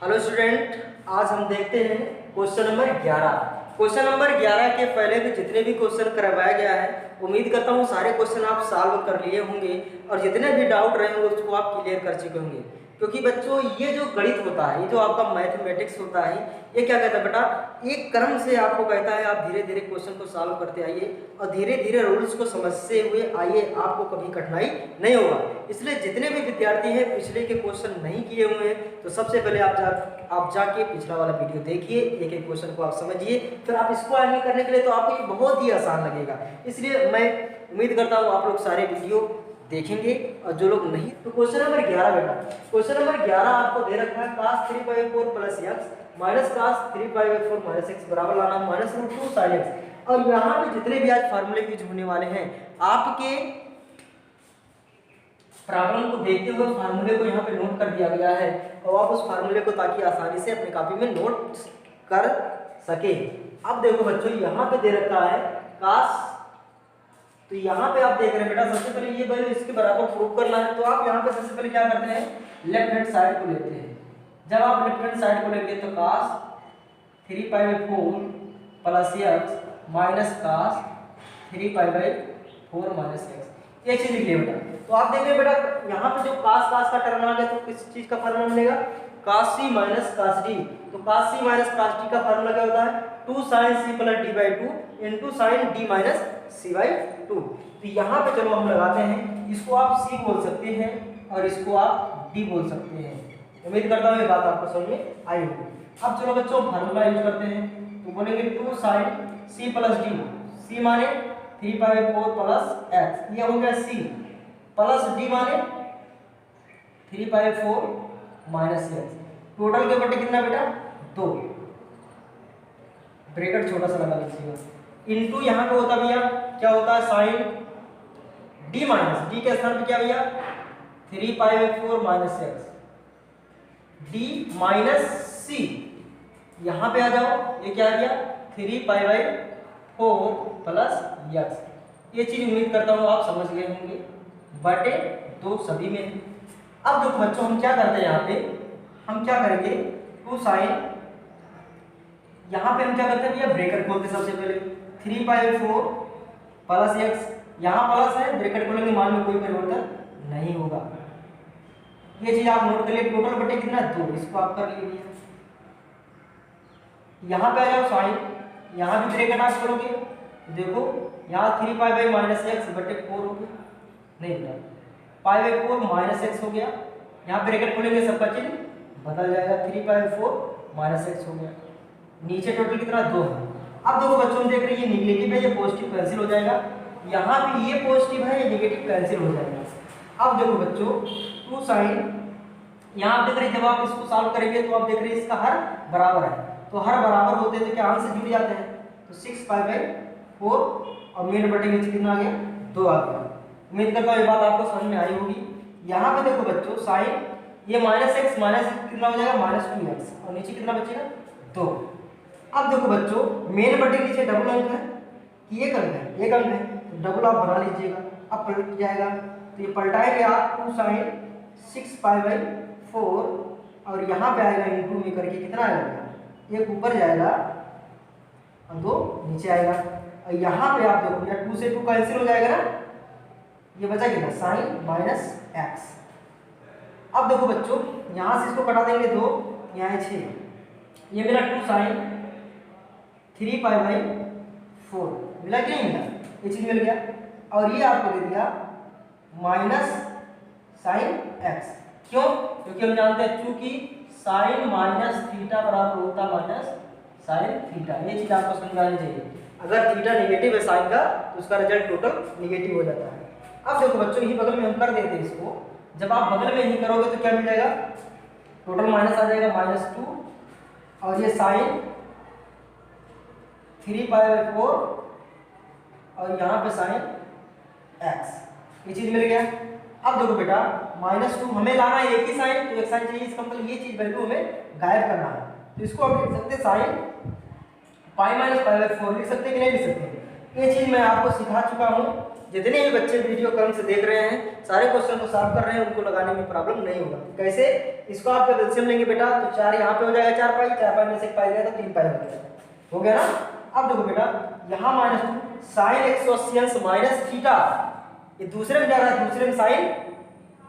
Hello student, आज हम देखते हैं क्वेश्चन नंबर 11। क्वेश्चन नंबर 11 के पहले भी जितने भी क्वेश्चन करवाया गया है, उम्मीद करता हूँ सारे क्वेश्चन आप सॉल्व कर लिए होंगे और जितने भी डाउट रहे होंगे उसको आप क्लियर कर चुके होंगे। क्योंकि बच्चों ये जो गणित होता है, ये जो आपका मैथमेटिक्स होता है, ये क्या कहता है बेटा, एक क्रम से आपको कहता है आप धीरे धीरे क्वेश्चन को सॉल्व करते आइए और धीरे धीरे रूल्स को समझते हुए आइए, आपको कभी कठिनाई नहीं होगा। इसलिए जितने भी विद्यार्थी हैं पिछले के क्वेश्चन नहीं किए हुए हैं तो सबसे पहले आप जाके पिछला वाला वीडियो देखिए, एक एक क्वेश्चन को आप समझिए, फिर आप इसको आगे करने के लिए तो आपको ये बहुत ही आसान लगेगा। इसलिए मैं उम्मीद करता हूँ आप लोग सारे वीडियो देखेंगे और जो लोग नहीं, तो क्वेश्चन नंबर 11 बेटा, क्वेश्चन नंबर 11 आपको दे रखा है cos 3/4 plus x minus cos 3/4 minus x बराबर लाना माइनस रूट 2 sin x। और यहाँ पे जितने भी आज फार्मूले यूज होने वाले हैं, आपके प्रॉब्लम को देखते हुए फार्मूले को यहाँ पे नोट कर दिया गया है और आप उस फार्मूले को ताकि आसानी से अपनी कॉपी में नोट कर सके। अब देखो बच्चों, यहाँ पे दे रखा है cos, तो यहाँ पे आप देख रहे हैं बेटा, सबसे पहले ये वैल्यू इसके बराबर प्रूव करना है, तो आप यहाँ पे सबसे पहले क्या करते हैं, लेफ्ट हैंड साइड को लेते हैं। जब आप लेफ्ट हैंड साइड को लेंगे तो cos 3/4 plus x minus cos 3/4 minus x, ये चीज लिख लिया बेटा। तो आप देख रहे हैं बेटा, यहाँ पे जो cos का टर्म आ गया तो किस चीज का फार्मूला मिलेगा, cos c minus cos d। तो cos c minus cos d का फार्मूला क्या होता है, 2 sin c plus d/2 into sin d minus c/2। तो यहाँ पे चलो हम लगाते हैं, इसको आप c बोल सकते हैं और इसको आप d बोल सकते हैं। उम्मीद करता हूँ ये बात आपको समझ में आई होगी। अब चलो बच्चों फार्मूला यूज करते हैं, तो बोलेंगे 2 sin c plus d, c माने 3/4 प्लस x, ये हो गया c, प्लस d माने 3/4 माइनस x, टोटल के बटे कितना बेटा 2, ब्रैकेट छोटा सा लगा लीजिएगा, इनटू यहाँ पे होता भैया क्या होता है साइन d माइनस d के स्थान पे क्या भैया 3/4 minus x, d minus c, यहाँ पे आ जाओ, ये क्या आ गया 3/4 प्लस x। ये चीज उम्मीद करता हूँ आप समझ गए होंगे, बटे 2 सभी में। अब देखो बच्चों, हम क्या करते हैं, यहाँ पे हम क्या करेंगे 2 साइन, यहाँ पे हम क्या करते हैं भैया ब्रैकेट खोलते सबसे पहले, 3/4 प्लस x, यहाँ प्लस है ब्रैकेट खोलेंगे, मान में कोई परिवर्तन नहीं होगा। ये चीज आप नोट कर लिए, टोटल बटे कितना 2, इसको आप कर लीजिए। यहाँ पे आ जाओ साइन, यहाँ भी ब्रैकेट आप करोगे, देखो यहाँ 3/4 माइनस x बटे 4 हो गया, नहीं बेटा π/4 माइनस x हो गया, यहाँ ब्रैकेट खोलेंगे सबका चिन्ह बदल जाएगा, 3/4 माइनस x हो गया, नीचे टोटल कितना 2 है। अब देखो बच्चों हम देख रहे हैं ये निगेटिव है, ये पॉजिटिव कैंसिल हो जाएगा, यहाँ पे ये पॉजिटिव है ये निगेटिव कैंसिल हो जाएगा। अब देखो बच्चों 2 साइन, यहाँ आप देख रहे हैं जब आप इसको सॉल्व करेंगे तो आप देख रहे हैं इसका हर बराबर है, तो हर बराबर होते हैं तो क्या आंसर जुड़ जाते हैं, तो 6π/4 और मेन बटे नीचे कितना आ गया 2 आ गया। उम्मीद करता हूँ ये बात आपको समझ में आई होगी। यहाँ पे देखो बच्चों साइन, ये माइनस x माइनस कितना हो जाएगा -2x और नीचे कितना बचेगा 2। अब देखो बच्चों मेन बटे नीचे डबल अंक है कि एक अंक है, एक अंक है तो डबल आप बना लीजिएगा, अब पलट जाएगा, तो ये पलटाएंगे आप 2 साइन 6π/4 और यहाँ पे आएगा इंटू में करके कितना आएगा, एक ऊपर जाएगा और 2 नीचे आएगा, और यहाँ पे आप देखो यार 2 से 2 कैंसिल हो जाएगा ना, ये बचा कितना साइन माइनस x। अब देखो बच्चों यहाँ से इसको कटा देंगे 2, यहाँ है 6, ये मेरा 2 साइन 3π/4 मिला कि नहीं मिला, ये चीज मिल गया, और ये आपको दे दिया माइनस साइन x। क्यों, क्योंकि हम जानते हैं चूंकि साइन माइनस थीटा बराबर होता माइनस साइन थीटा, ये चीज आपको समझ आनी चाहिए। अगर थीटा नेगेटिव है साइन का तो उसका रिजल्ट टोटल नेगेटिव हो जाता है। अब देखो बच्चों यही बगल में हम कर देते हैं इसको, जब आप बगल में ही करोगे तो क्या मिल जाएगा, टोटल माइनस आ जाएगा -2 और ये साइन 3/4 और यहाँ पे साइन x, ये चीज मिल गया। अब देखो बेटा -2 हमें लाना है एक ही साइन, तो एक साइन चाहिए, इसका मतलब ये चीज वैल्यू हमें गायब करना है, तो इसको हम लिख सकते हैं साइन π - π/4 लिख सकते हैं कि नहीं लिख सकते, ये चीज मैं आपको सिखा चुका हूँ जितने भी बच्चे वीडियो क्रम से देख रहे हैं सारे क्वेश्चन को सॉल्व कर रहे हैं, उनको लगाने में प्रॉब्लम नहीं होगा। कैसे? इसको आप जब एलसीएम लेंगे बेटा तो 4 यहाँ पे हो जाएगा 4 पाई, 4 पाई में से 1 पाई गया तो 3 पाई हो गया ना। अब देखो बेटा यहाँ -2 sin 180 माइनस थीटा, ये दूसरे में जा रहा है, दूसरे में साइन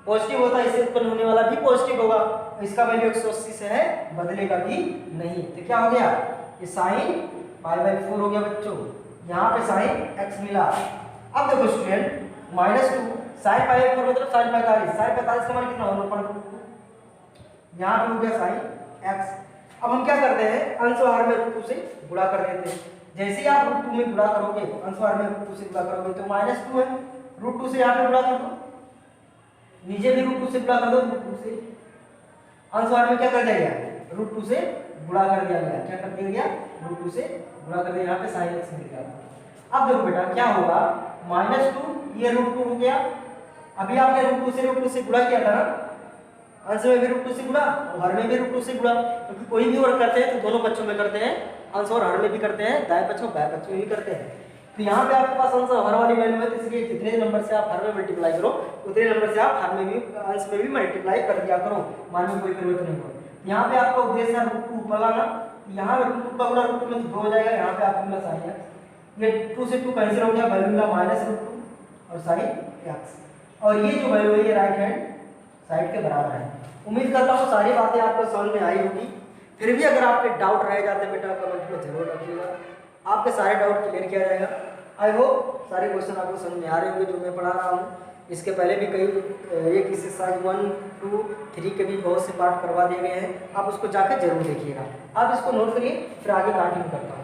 पॉजिटिव होता है, इससे उत्पन्न होने वाला भी पॉजिटिव होगा, इसका वैल्यू 180 से है, बदलेगा भी नहीं। तो क्या हो गया? ये साइन π/4 हो गया बच्चों, यहाँ पे साइन x मिला। अब देखो स्टूडेंट -2 sin π/4 मतलब sin 45, sin 45 का मान कितना होगा 1/2, यहाँ पे हो गया sin x। अब हम क्या करते हैं, अंश और हर में √2 से गुणा कर देते हैं। जैसे ही आप √2 में गुणा करोगे, अंश और हर में √2 से गुणा करोगे तो -2 है, √2 से यहाँ पे गुणा कर दो, नीचे भी √2 से गुणा कर दो, √2 से अंश और हर में क्या कर दिया गया, √2 से गुणा कर दिया गया। क्या कर दिया गया? √2 से गुणा कर दिया, यहाँ पे sin x मिल गया। अब देखो बेटा क्या होगा, -2 ये √2 हो गया, अभी आपने √2 से गुणा किया था ना, अंश में भी √2 से गुणा और हर में भी √2 से गुणा, क्योंकि कोई भी वर्ग करते हैं तो दोनों पक्षों में करते हैं, अंश और हर में भी करते हैं, दाएं पक्ष और बाएं पक्ष में भी करते हैं। तो यहाँ पे आपके पास अंश और हर वाली वैल्यू है, तो इसलिए जितने नंबर से आप हर में मल्टीप्लाई करो उतने नंबर से आप हर में भी अंश में भी मल्टीप्लाई कर दिया करो, मान में कोई परिवर्तन नहीं हो। यहाँ पे आपका उद्देश्य है √2 ऊपर लाना, यहाँ √2 का गुणा √2 में 2 हो जाएगा, यहाँ पे आपको मिला sin x, ये 2 से 2 कैंसिल हो गया, वैल्यू मिला -√2 और sin x, और ये जो वैल्यू है ये राइट हैंड साइड के बराबर है। उम्मीद करता हूँ सारी बातें आपको समझ में आई होगी। फिर भी अगर आपके डाउट रह जाते हैं बेटा कमेंट में जरूर रखिएगा, आपके सारे डाउट क्लियर किया जाएगा। आई होप सारे क्वेश्चन आपको समझ में आ रहे होंगे जो मैं पढ़ा रहा हूँ। इसके पहले भी कई एक एक्सरसाइज 1, 2, 3 के भी बहुत से पार्ट करवा दिए गए हैं, आप उसको जाकर जरूर देखिएगा। आप इसको नोट करिए, फिर आगे कंटिन्यू करता हूँ।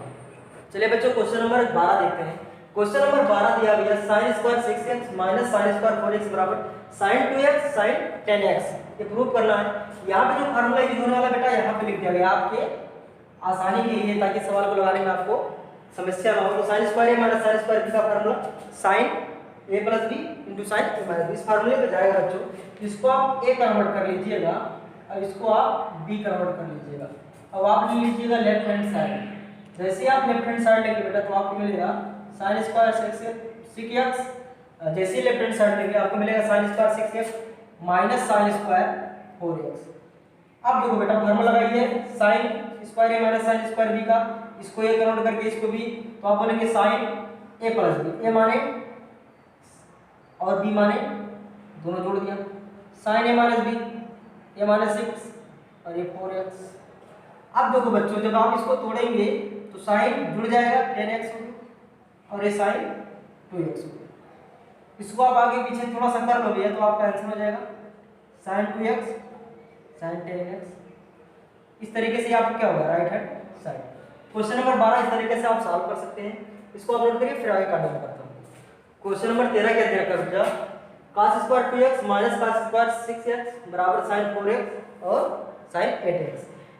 चलिए बच्चों क्वेश्चन नंबर 12 देखते हैं। क्वेश्चन नंबर 12 दिया गया sin² 6x minus sin² 4x बराबर sin 2x sin 10x, ये प्रूव करना है। यहाँ पे जो फार्मूला यूज होने वाला बेटा यहाँ पे लिख दिया गया आपके आसानी के लिए, ताकि सवाल को लगाने में आपको समस्या ना हो। तो sin² a minus sin² b का formula sin a plus b into sin a minus b, इस फार्मूले पे जाएगा बच्चों। इसको आप a कन्वर्ट कर लीजिएगा और इसको आप b कन्वर्ट कर लीजिएगा। अब आप ले लीजिएगा लेफ्ट हैंड साइड, जैसे ही आप लेफ्ट हैंड साइड लेंगे बेटा तो आपको मिलेगा sin² 6x, जैसे ही लेफ्ट हैंड साइड लेंगे आपको मिलेगा sin² 6x minus sin² 4x। अब देखो बेटा फार्मूला लगाइए sin² a minus sin² b का, इसको a कन्वर्ट करके इसको b, तो आप बोलेंगे sin a plus b, a माने और b माने दोनों जोड़ दिया, sin a minus b, a माने 6 और ये 4x। अब देखो बच्चों जब आप इसको तोड़ेंगे तो sin जुड़ जाएगा 10x और ये sin 2x हो गया। इसको आप आगे पीछे थोड़ा सा कर लोगे तो आपका आंसर हो जाएगा sin 2x sin 10x। इस तरीके से आपको क्या होगा, right hand side. Question number 12 इस तरीके से आप सॉल्व कर सकते हैं। इसको अपलोड करिए, फिर आगे कंटिन्यू करता हूँ। क्वेश्चन नंबर 13 क्या दिया कर बेटा, cos² 2x minus cos² 6x बराबर sin 4x और sin 8x।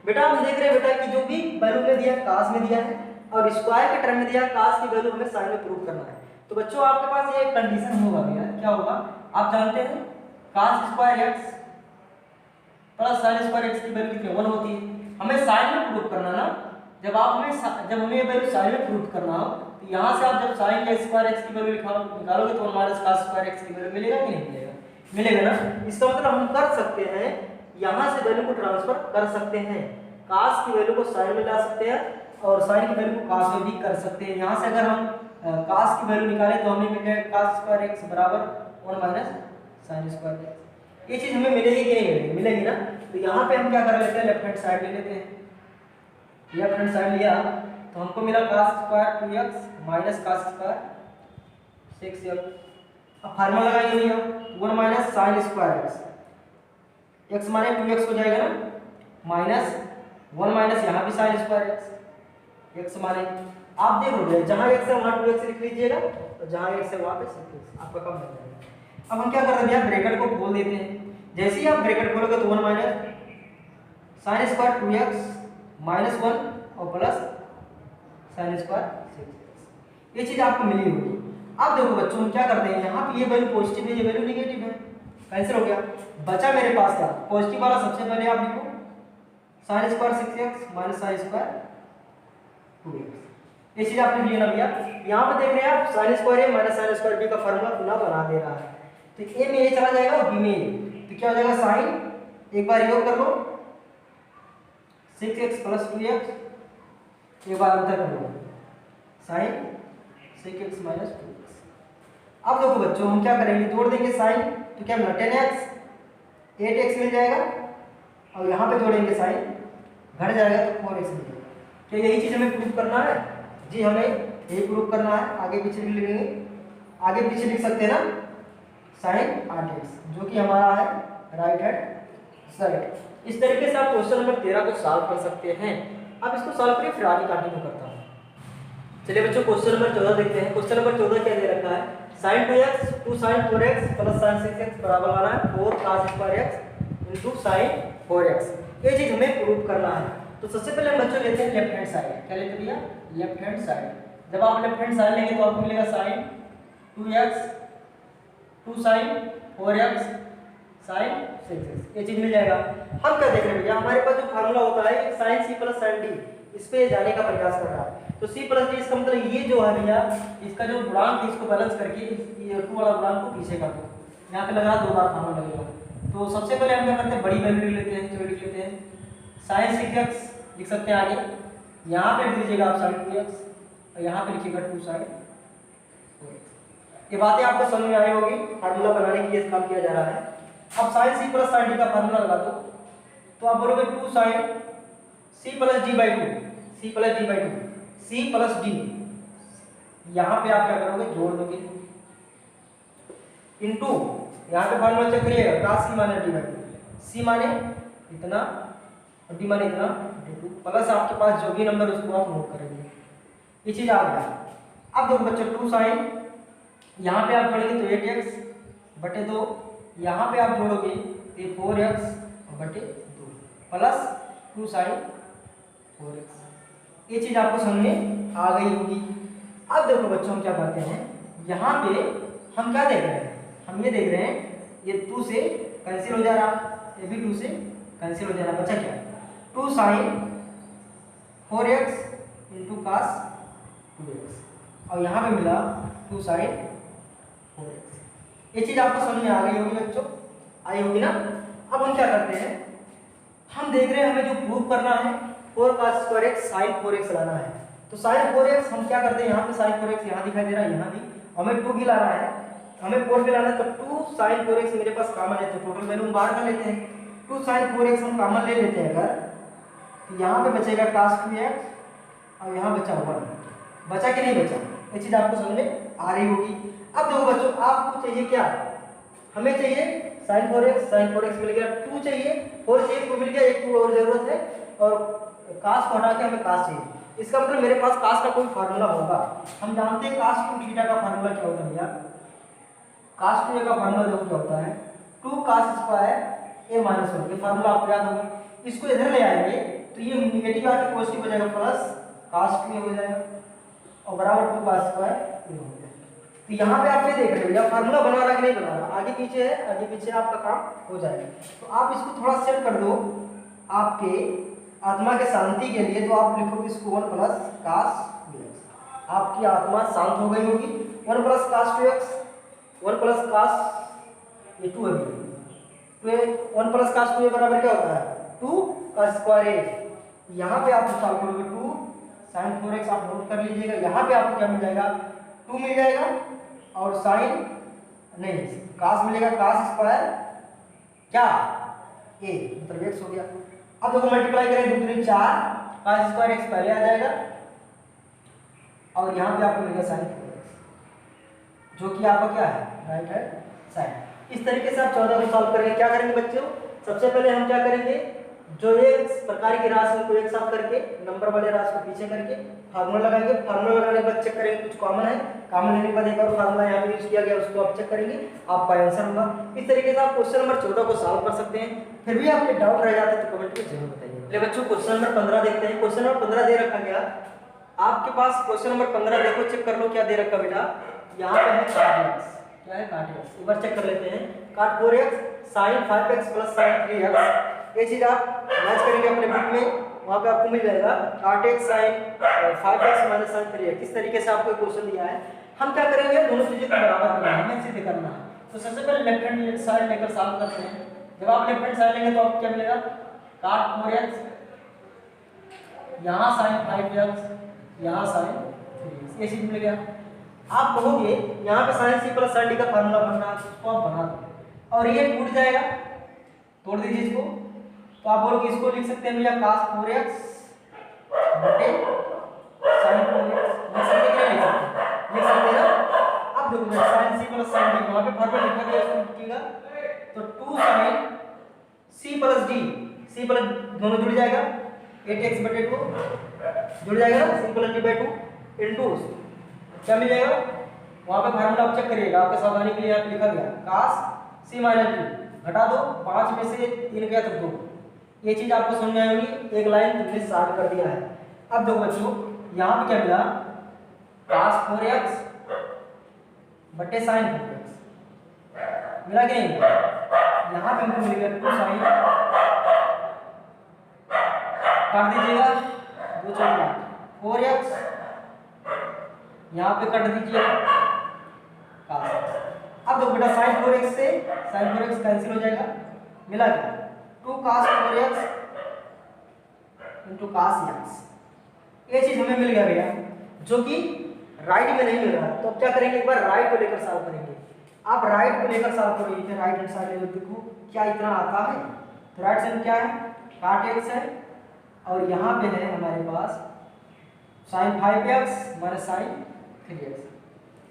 बेटा हम देख रहे हैं बेटा कि जो भी वैल्यू में दिया cos में दिया है और स्क्वायर के टर्म में दिया cos की वैल्यू हमें sin में प्रूव करना है। तो बच्चों आपके पास ये कंडीशन होगा भैया, क्या होगा आप जानते हैं cos² x plus sin² x की वैल्यू कितनी 1 होती है, हमें sin में प्रूव करना ना। जब हमें वैल्यू sin में प्रूव करना हो तो यहाँ से आप जब sin² x की वैल्यू निकालोगे तो 1 माइनस cos² x की वैल्यू मिलेगा कि नहीं मिलेगा, मिलेगा ना। इसका मतलब हम कर सकते हैं यहाँ से वैल्यू को ट्रांसफर कर सकते हैं, cos की वैल्यू को sin में ला सकते हैं और sin की वैल्यू को cos में भी कर सकते हैं। यहाँ से अगर हम cos की वैल्यू निकालें तो हमें मिलेगा cos² x बराबर 1 माइनस sin²। ये चीज हमें मिलेगी कि नहीं मिलेगी, मिलेगी ना। तो यहाँ पे हम क्या कर लेते हैं, लेफ्ट हैंड साइड ले लेते हैं। लेफ्ट हैंड साइड लिया तो हमको मिला cos² 2x minus cos² 6x। अब फार्मूला लगाएंगे भैया 1 माइनस sin² x, x माने 2x हो जाएगा ना, माइनस 1 माइनस यहाँ भी sin² x, x माने आप देख लो जहाँ x है वहाँ 2x लिख लीजिएगा और जहाँ x है वहाँ पे 6x, आपका कम हो जाएगा। अब हम क्या करते हैं भैया, ब्रैकेट को खोल देते हैं। जैसे ही आप ब्रैकेट खोलोगे तो 1 माइनस sin² 2x माइनस 1 और प्लस sin² 6x, ये चीज आपको मिली होगी। अब देखो बच्चों हम क्या करते हैं, यहाँ पे ये वैल्यू पॉजिटिव है, ये वैल्यू नेगेटिव है, कैंसिल हो गया। बचा मेरे पास क्या, पॉजिटिव वाला सबसे पहले आप लिखो sin² 6x minus sin² 2x। ये चीज आपने लिया ना भैया। यहाँ पे देख रहे हैं आप साइन स्क्वायर ए माइनस साइन स्क्वायर बी का फार्मूला पुनः बना दे रहा है। तो ए में ये चला जाएगा और बी में ये, तो क्या हो जाएगा साइन, एक बार योग कर लो 6x + 2x, एक बार अंतर कर लो साइन 6x - 2x। अब देखो बच्चों हम क्या करेंगे, जोड़ देंगे साइन, तो क्या मिला 10x, 8x मिल जाएगा, और यहाँ पे जोड़ेंगे साइन, घट जाएगा तो 4x मिल जाएगा। क्या यही चीज हमें प्रूफ करना है? जी हमें यही प्रूफ करना है। आगे पीछे भी लिखेंगे, आगे पीछे लिख सकते हैं ना साइन 8x, जो कि हमारा है राइट हैंड साइड। इस तरीके से आप क्वेश्चन नंबर 13 को सॉल्व कर सकते हैं। अब इसको सॉल्व करिए, फिर आगे कंटिन्यू करता हूँ। चलिए बच्चों क्वेश्चन नंबर 14 देखते हैं। क्वेश्चन नंबर 14 क्या दे रखा है, sin 2x 2 sin 4x + sin 6x बराबर लाना है 4 cos square x * sin 4x। ये चीज हमें प्रूव करना है। तो सबसे पहले हम बच्चों लेते हैं लेफ्ट हैंड साइड। क्या लेते भैया? Left hand side. जब आप लेफ्ट हैंड साइड लेंगे तो आपको मिलेगा sin 2x 2 sin 4x sin 6x, ये चीज मिल जाएगा। हम क्या देख रहे हैं भैया, हमारे पास जो फार्मूला होता है sin c + sin d, इस पे जाने का प्रयास कर रहा है। तो c + d इसका मतलब ये जो है भैया, इसका जो गुणांक है इसको बैलेंस करके ये 2 वाला गुणांक को पीछे कर दो। यहाँ पे लग रहा 2 बार फार्मूला लगेगा। तो सबसे पहले हम क्या करते हैं, बड़ी वैल्यू लेते हैं, जो लिख लेते हैं sin 6x लिख सकते हैं आगे, यहाँ पे लिख दीजिएगा आप sin 2x और यहाँ पे लिखिएगा 2 sin 4x। ये बातें आपको समझ में आई होगी, फार्मूला बनाने के लिए काम किया जा रहा है। अब sin c + sin d का फार्मूला लगा दो, तो आप बोलोगे 2 sin c + d/2, c + d/2, c + d, यहाँ पे आप क्या करोगे जोड़ दोगे इनटू, यहाँ पे फार्मूला चेक करिएगा cos c - d/2, c माने इतना और d माने इतना, प्लस आपके पास जो भी नंबर उसको आप नोट करेंगे। ये चीज आ गया। अब देखो बच्चों 2 sin, यहाँ पे आप जोड़ेंगे तो 8x/2, यहाँ पे आप जोड़ोगे तो 4x/2 प्लस 2 sin 4x। ये चीज आपको समझ में आ गई होगी। अब देखो बच्चों हम क्या करते हैं, यहाँ पे हम क्या देख रहे हैं, हम ये देख रहे हैं ये 2 से कैंसिल हो जा रहा, ये भी 2 से कैंसिल हो जा रहा, बचा क्या 2 sin 4x * cos 2x, और यहाँ पे मिला 2 sin 4x। ये चीज आपको समझ में आ गई होगी बच्चों, आई होगी ना। अब हम क्या करते हैं, हम देख रहे हैं हमें जो प्रूव करना है 4 cos square x sin 4x लाना है। तो sin 4x हम क्या करते हैं, यहाँ पे sin 4x यहाँ दिखाई दे रहा है, यहाँ भी हमें 2 भी लाना है, हमें 4 भी लाना है। तो 2 sin 4x मेरे पास कॉमन है, तो टोटल वैल्यू बाहर कर लेते हैं। 2 sin 4x हम कॉमन ले लेते हैं अगर, तो यहाँ पे बचेगा cos 2x और यहाँ बचा 1, बचा कि नहीं बचा, ये चीज आपको समझ में आ रही होगी। अब देखो बच्चों आपको चाहिए क्या, हमें चाहिए sin 4x मिल गया, 2 चाहिए, 4 चाहिए, 2 मिल गया, एक 2 और जरूरत है, और cos को हटा के हमें cos चाहिए। इसका मतलब मेरे पास cos का कोई फार्मूला होगा। हम जानते हैं cos 2 थीटा का फार्मूला क्या होता है भैया, cos 2a का फार्मूला देखो क्या होता है 2 cos स्क्वायर a - 1, ये फार्मूला आपको याद होगा। इसको इधर ले आएंगे तो ये नेगेटिव आके पॉजिटिव हो जाएगा, प्लस cos 2a हो जाएगा और बराबर 2 cos स्क्वायर a हो जाएगा। तो यहाँ पे आप ये देख रहे हो भैया फार्मूला बना रहा कि नहीं बना रहा, आगे पीछे है, आगे पीछे आपका काम हो जाएगा। तो आप इसको थोड़ा सेट कर दो आपके आत्मा के शांति के लिए, तो आप लिखोगे इसको 1 + cos 2x, आपकी आत्मा शांत हो गई होगी। 1 + cos 2x, 1 + cos, ये 2 है, तो 1 + cos 2a बराबर क्या होता है 2 cos स्क्वायर a। यहाँ पे आप सॉल्व करोगे 2 sin 4x, आप नोट कर लीजिएगा। यहाँ पे आपको क्या मिल जाएगा 2 मिल जाएगा और sin नहीं cos मिलेगा, cos स्क्वायर क्या a मतलब x हो गया। अब देखो मल्टीप्लाई करें 2 3 4, cos स्क्वायर x पहले आ जाएगा और यहाँ पे आपको मिलेगा sin 4x, जो कि आपका क्या है राइट हैंड साइड। इस तरीके से आप 14 को सॉल्व करेंगे। क्या करेंगे बच्चों, सबसे पहले हम क्या करेंगे, जो एक प्रकार की राशि को एक साथ करके नंबर वाले राशि को पीछे करके फार्मूला लगाएंगे। फार्मूला लगाने के बाद चेक करेंगे कुछ कॉमन है, कॉमन लेने के बाद एक और फार्मूला यहाँ पे यूज किया गया उसको आप चेक करेंगे, आपका आंसर होगा। इस तरीके से आप क्वेश्चन नंबर 14 को सॉल्व कर सकते हैं। फिर भी आपके डाउट रह जाते तो कमेंट में जरूर बताइए। चलिए बच्चों क्वेश्चन नंबर 15 देखते हैं। क्वेश्चन नंबर 15 दे रखा गया आपके पास, क्वेश्चन नंबर 15 देखो, चेक कर लो क्या दे रखा बेटा। यहाँ पे है cot x, क्या है cot x, एक बार चेक कर लेते हैं। cot 4x sin 5x + sin 3x, ये चीज आप मैच करेंगे अपने बुक में। वहाँ पे आपको मिल जाएगा cot x sin 5x minus sin 3x। इस तरीके से आपको क्वेश्चन दिया है। हम क्या करेंगे, दोनों चीजें को बराबर करना है, हमें सीधे करना है। तो सबसे पहले लेफ्ट हैंड साइड लेकर सॉल्व करते हैं। जब आप लेफ्ट हैंड साइड लेंगे तो आपको क्या मिलेगा, cot 4x, यहाँ sin 5x, यहाँ sin 3x, ये चीज मिल गया। आप कहोगे यहाँ पे sin c plus sin d का फार्मूला बन रहा है, इसको आप बना दो और ये टूट जाएगा, तोड़ दीजिए इसको। तो आप बोलोगे इसको लिख सकते हैं भैया cos 4x बटे sin 4x, लिख सकते हैं, लिख सकते हैं ना। अब देखो sin c plus sin d, वहाँ पे फार्मूला लिखा गया, इसको लिखिएगा तो 2 sin c plus d, c plus दोनों जुड़ जाएगा, 8x बटे 2 जुड़ जाएगा ना, c plus d by 2 into क्या मिल जाएगा, वहाँ पे फार्मूला आप चेक करिएगा, आपके सावधानी के लिए यहाँ पे लिखा गया cos c माइनस d, घटा दो, 5 में से 3 गया तो 2। ये चीज आपको समझ में आई होगी, एक लाइन तुमने स्टार्ट कर दिया है। अब देखो बच्चों यहाँ पे क्या मिला, cos 4x बटे sin 4x मिला कि नहीं, यहाँ पे हमको मिल गया 2 sin, काट दीजिएगा 2 चौका 4x, यहाँ पे कट दीजिए cos x। अब देखो बेटा sin 4x से sin 4x कैंसिल हो जाएगा, मिला क्या 2 cos 4x into cos x। ये चीज हमें मिल गया भैया, जो कि राइट में नहीं मिल रहा। तो अब क्या करेंगे, एक बार राइट को लेकर सॉल्व करेंगे। आप राइट को लेकर सॉल्व करोगे, राइट हैंड साइड ले देखो क्या इतना आता है। तो राइट साइड क्या है, cot x है और यहाँ पे है हमारे पास sin 5x minus sin 3x।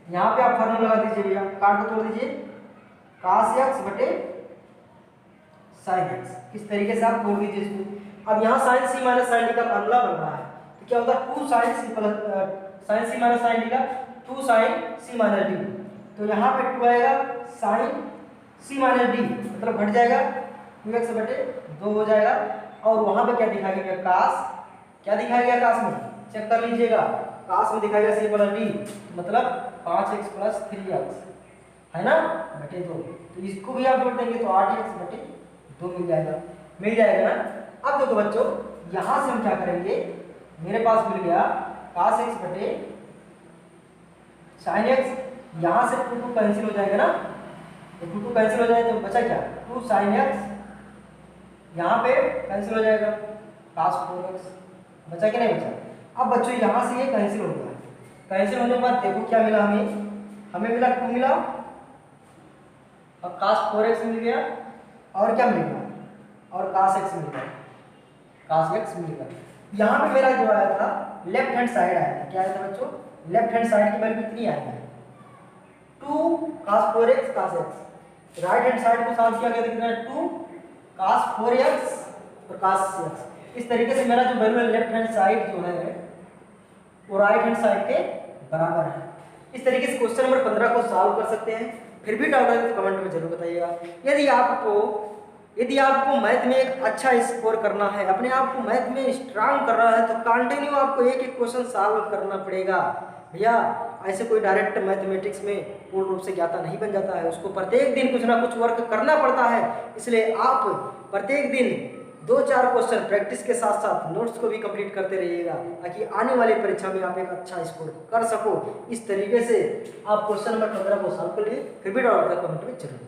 यहाँ पे आप फार्मूला लगा दीजिए भैया, काट को तोड़ दीजिए cos x बटे sin x, इस तरीके से आप तोड़ दीजिए इसको। अब यहाँ sin c minus sin d का फार्मूला बन रहा है, तो क्या होता है 2 sin c plus sin c minus sin d का 2 sin c माइनस d। तो यहाँ पे 2 आएगा sin c माइनस d, मतलब घट जाएगा 2x बटे 2 हो जाएगा। और वहाँ पे क्या दिखाया गया, cos, क्या दिखाया गया cos में, चेक कर लीजिएगा, cos में दिखाया गया c प्लस d, मतलब 5x प्लस 3x है ना बटे 2। तो इसको भी आप जोड़ देंगे तो 8x बटे 2 मिल जाएगा ना। अब देखो बच्चों यहाँ से हम क्या करेंगे, मेरे पास मिल गया cos x बटे sin x, यहाँ से 2 कैंसिल हो जाएगा ना, तो 2 कैंसिल हो जाए तो बचा क्या 2 sin x, यहाँ पे कैंसिल हो जाएगा cos 4x, बचा कि नहीं बचा। अब बच्चों यहाँ से ये कैंसिल हो गया, कैंसिल होने के बाद देखो क्या मिला हमें मिला 2 मिला और cos 4x मिल गया और क्या मिल गया, और cos x मिल गया, cos x मिल गया। यहाँ पे मेरा जो आया था लेफ्ट हैंड साइड आया था, क्या आया था बच्चों, लेफ्ट हैंड साइड की वैल्यू कितनी आई है 2 cos 4x cos x। Right hand side को सॉल्व किया गया तो कितना है 2 cos 4x और cos x। इस तरीके से मेरा जो वैल्यू है लेफ्ट हैंड साइड जो है वो राइट हैंड साइड के बराबर है। इस तरीके से क्वेश्चन नंबर 15 को सॉल्व कर सकते हैं। फिर भी डाउट है तो कमेंट में जरूर बताइएगा। यदि आपको मैथ में एक अच्छा स्कोर करना है, अपने आप को मैथ में स्ट्रांग करना है, तो कंटिन्यू आपको एक एक क्वेश्चन सॉल्व करना पड़ेगा भैया। ऐसे कोई डायरेक्ट मैथमेटिक्स में पूर्ण रूप से ज्ञाता नहीं बन जाता है, उसको प्रत्येक दिन कुछ ना कुछ वर्क करना पड़ता है। इसलिए आप प्रत्येक दिन 2-4 क्वेश्चन प्रैक्टिस के साथ साथ नोट्स को भी कंप्लीट करते रहिएगा, ताकि आने वाली परीक्षा में आप एक अच्छा स्कोर कर सको। इस तरीके से आप क्वेश्चन नंबर 15 को सॉल्व कर लिए। फिर भी डाउट कमेंट में जरूर